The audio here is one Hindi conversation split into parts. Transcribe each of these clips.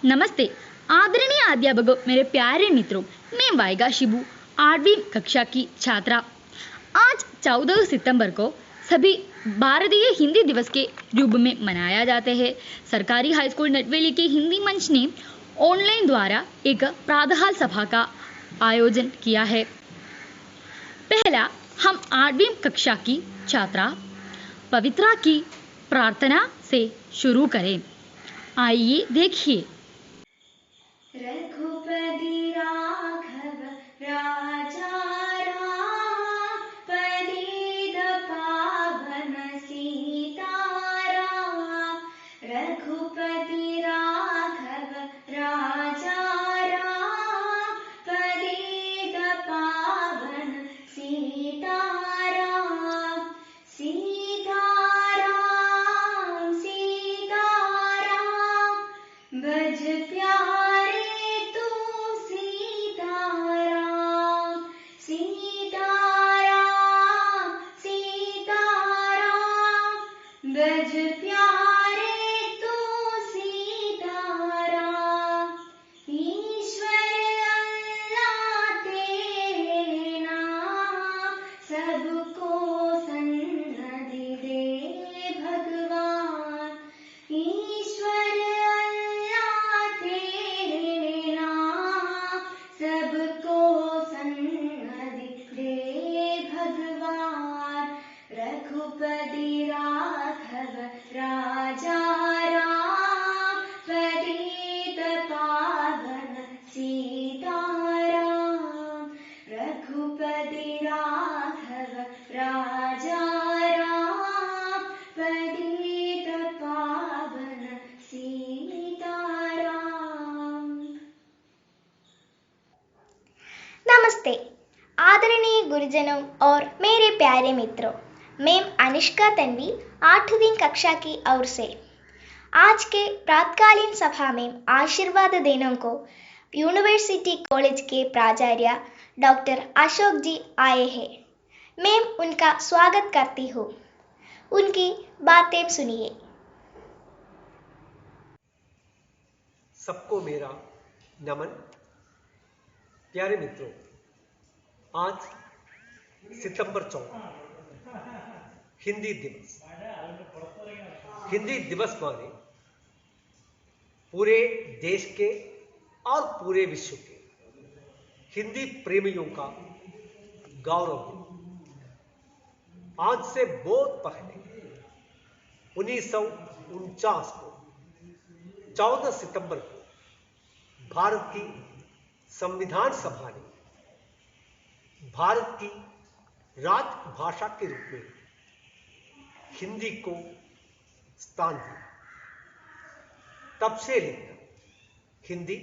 नमस्ते आदरणीय अध्यापकों, मेरे प्यारे मित्रों। मैं वाइगा शिबू, 8वीं कक्षा की छात्रा। आज 14 सितंबर को सभी भारतीय हिंदी दिवस के रूप में मनाया जाते हैं। सरकारी हाई स्कूल नटवेली के हिंदी मंच ने ऑनलाइन द्वारा एक प्रातःकाल सभा का आयोजन किया है। पहला हम 8वीं कक्षा की छात्रा पवित्रा की प्रार्थना से शुरू करें। आइए देखिए। रघुपति राघव राजा राम, पतित पावन सीताराम। रघुपति राघव राजा राम, पतित पावन सीताराम। सीताराम सीताराम, भज प्यारे तू सीताराम। सीताराम सीताराम, भज प्यारे तू सीताराम। ईश्वर अल्लाह तेरे नाम, सबको सन्नति दे भगवान। ईश्वर अल्लाह तेरे नाम, सबको सन्नति दे भगवान। रघुपति राघव राजा राम, पतित पावन सीताराम। रघुपति राघव राजा राम, पतित पावन सीताराम। नमस्ते आदरणीय गुरुजनों और मेरे प्यारे मित्रों। मैं अनुष्का तन्वी 8वीं कक्षा की ओर से आज के प्रातकालीन सभा में आशीर्वाद देने को यूनिवर्सिटी कॉलेज के प्राचार्य डॉक्टर अशोक जी आए हैं। मैं उनका स्वागत करती हूँ। उनकी बातें सुनिए। सबको मेरा नमन। प्यारे मित्रों, आज सितंबर 14 हिंदी दिवस। हिंदी दिवस माने पूरे देश के और पूरे विश्व के हिंदी प्रेमियों का गौरव है। आज से बहुत पहले 1949 को 14 सितंबर को भारत की संविधान सभा ने भारत की राजभाषा के रूप में हिंदी को स्थान दिया। तब से लेकर हिंदी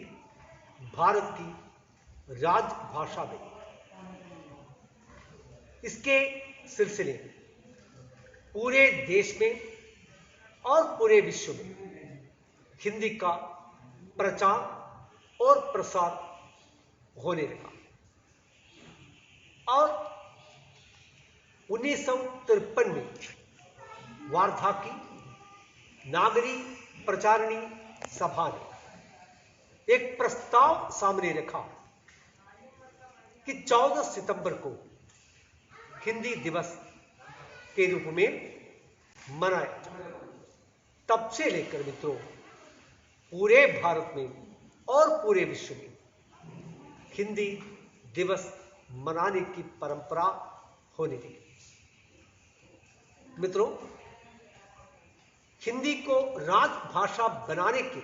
भारत की राजभाषा बनी। इसके सिलसिले में पूरे देश में और पूरे विश्व में हिंदी का प्रचार और प्रसार होने लगा और 1953 में वार्धा की नागरी प्रचारणी सभा ने एक प्रस्ताव सामने रखा कि 14 सितंबर को हिंदी दिवस के रूप में मनाया जाए। तब से लेकर मित्रों पूरे भारत में और पूरे विश्व में हिंदी दिवस मनाने की परंपरा होने लगी। मित्रों, हिंदी को राजभाषा बनाने के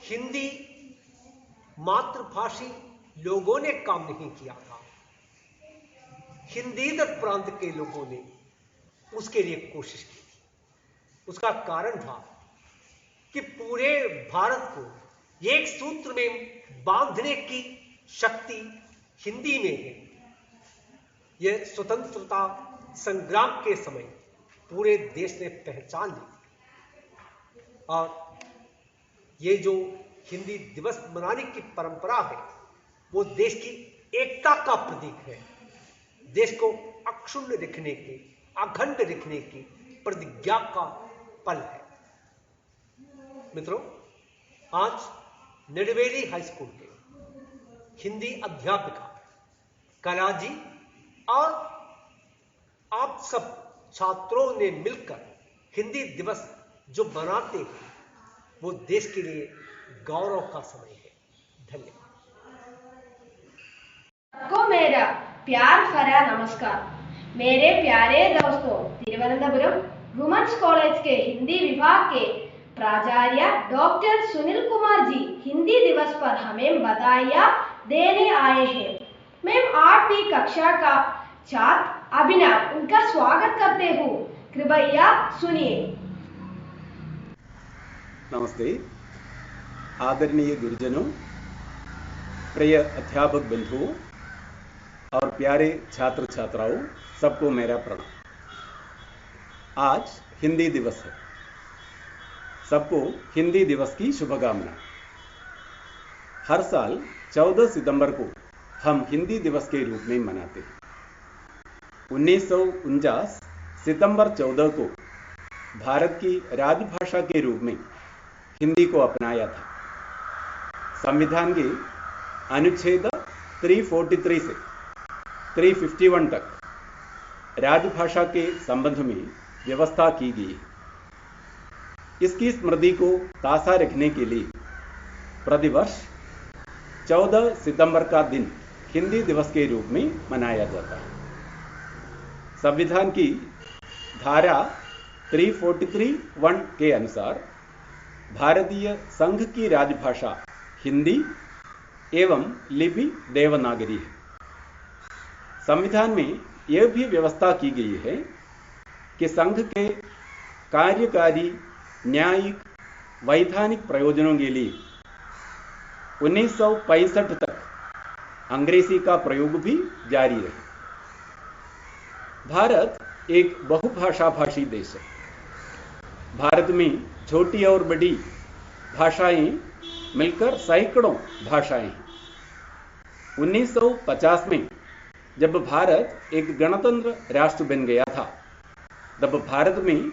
हिंदी मातृभाषी लोगों ने काम नहीं किया था। हिंदीतर प्रांत के लोगों ने उसके लिए कोशिश की। उसका कारण था कि पूरे भारत को एक सूत्र में बांधने की शक्ति हिंदी में है। यह स्वतंत्रता संग्राम के समय पूरे देश ने पहचान ली और ये जो हिंदी दिवस मनाने की परंपरा है वो देश की एकता का प्रतीक है। देश को अक्षुण्ण रखने की, अखंड रखने की प्रतिज्ञा का पल है। मित्रों, आज निडवेली हाई स्कूल के हिंदी अध्यापिका कला जी और आप सब छात्रों ने मिलकर हिंदी दिवस जो मनाते हैं वो देश के लिए गौरव का समय है। धन्यवाद। को मेरा प्यार भरा नमस्कार। मेरे प्यारे दोस्तों, तिरुवनंतपुरम वुमेन्स कॉलेज के हिंदी विभाग के प्राचार्य डॉक्टर सुनील कुमार जी हिंदी दिवस पर हमें बधाइयाँ देने आए हैं। मैं 8वीं कक्षा का छात्र अभिनव उनका स्वागत करते हूँ। कृपया सुनिए। नमस्ते। आदरणीय गुरुजनों, प्रिय अध्यापक बंधुओं और प्यारे छात्र छात्राओं, सबको मेरा प्रणाम। आज हिंदी दिवस है। सबको हिंदी दिवस की शुभकामना। हर साल 14 सितंबर को हम हिंदी दिवस के रूप में मनाते हैं। 1949 सितंबर 14 को भारत की राजभाषा के रूप में हिंदी को अपनाया था। संविधान के अनुच्छेद 343 से 351 तक राजभाषा के संबंध में व्यवस्था की गई है। इसकी स्मृति को ताज़ा रखने के लिए प्रतिवर्ष 14 सितंबर का दिन हिंदी दिवस के रूप में मनाया जाता है। संविधान की धारा 343(1) के अनुसार भारतीय संघ की राजभाषा हिंदी एवं लिपि देवनागरी है। संविधान में यह भी व्यवस्था की गई है कि संघ के कार्यकारी, न्यायिक, वैधानिक प्रयोजनों के लिए 1965 तक अंग्रेजी का प्रयोग भी जारी रहे। भारत एक बहुभाषा भाषी देश है। भारत में छोटी और बड़ी भाषाएं मिलकर सैकड़ों भाषाएं हैं। 1950 में जब भारत एक गणतंत्र राष्ट्र बन गया था, तब भारत में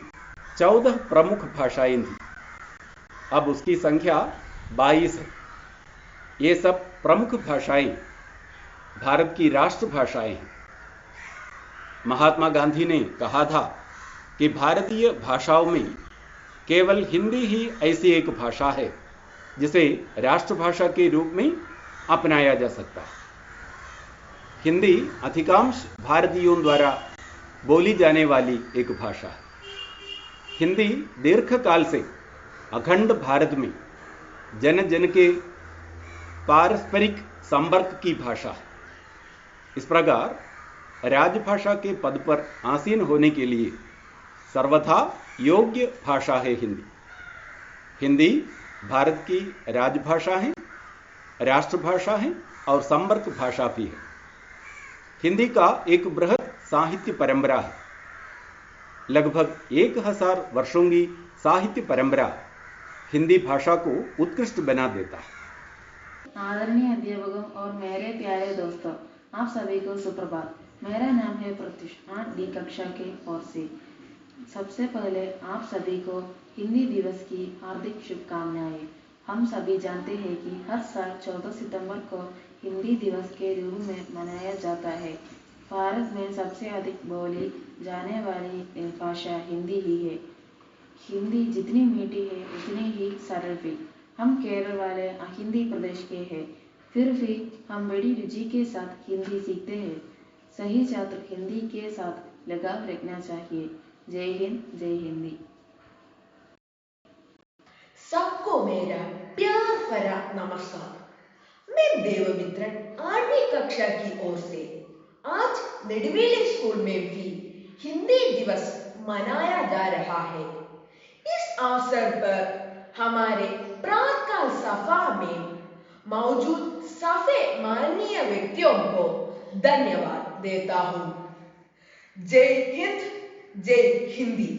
14 प्रमुख भाषाएं थीं। अब उसकी संख्या 22 है। ये सब प्रमुख भाषाएं भारत की राष्ट्रभाषाएं हैं। महात्मा गांधी ने कहा था कि भारतीय भाषाओं में केवल हिंदी ही ऐसी एक भाषा है जिसे राष्ट्रभाषा के रूप में अपनाया जा सकता है। हिंदी अधिकांश भारतीयों द्वारा बोली जाने वाली एक भाषा है। हिंदी दीर्घकाल से अखंड भारत में जन जन के पारस्परिक संपर्क की भाषा है। इस प्रकार राजभाषा के पद पर आसीन होने के लिए सर्वथा योग्य भाषा है हिंदी। हिंदी भारत की राजभाषा है, राष्ट्रभाषा है और संपर्क भाषा भी है। हिंदी का एक बृहद साहित्य परंपरा है। लगभग 1000 वर्षों की साहित्य परंपरा हिंदी भाषा को उत्कृष्ट बना देता है। आदरणीय अध्यापकों और मेरे प्यारे दोस्तों, आप सभी को सुप्रभात। मेरा नाम है प्रत्युष, 8वीं कक्षा के ओर से। सबसे पहले आप सभी को हिंदी दिवस की हार्दिक शुभकामनाएं। हम सभी जानते हैं कि हर साल 14 सितंबर को हिंदी दिवस के रूप में मनाया जाता है। भारत में सबसे अधिक बोली जाने वाली भाषा हिंदी ही है। हिंदी जितनी मीठी है उतनी ही सरल भी। हम केरल वाले हिंदी प्रदेश के हैं, फिर भी हम बड़ी रुचि के साथ हिंदी सीखते हैं। सही छात्र हिंदी के साथ लगाव रखना चाहिए। जय हिंद, जय हिंदी। सबको मेरा प्यार भरा नमस्कार। मैं देवमित्रन 8वीं कक्षा की ओर से आज निडवेली स्कूल में भी हिंदी दिवस मनाया जा रहा है। इस अवसर पर हमारे प्रातःकाल सभा में मौजूद सभी माननीय व्यक्तियों को धन्यवाद देता हूँ। जय हिंद, जय हिंदी।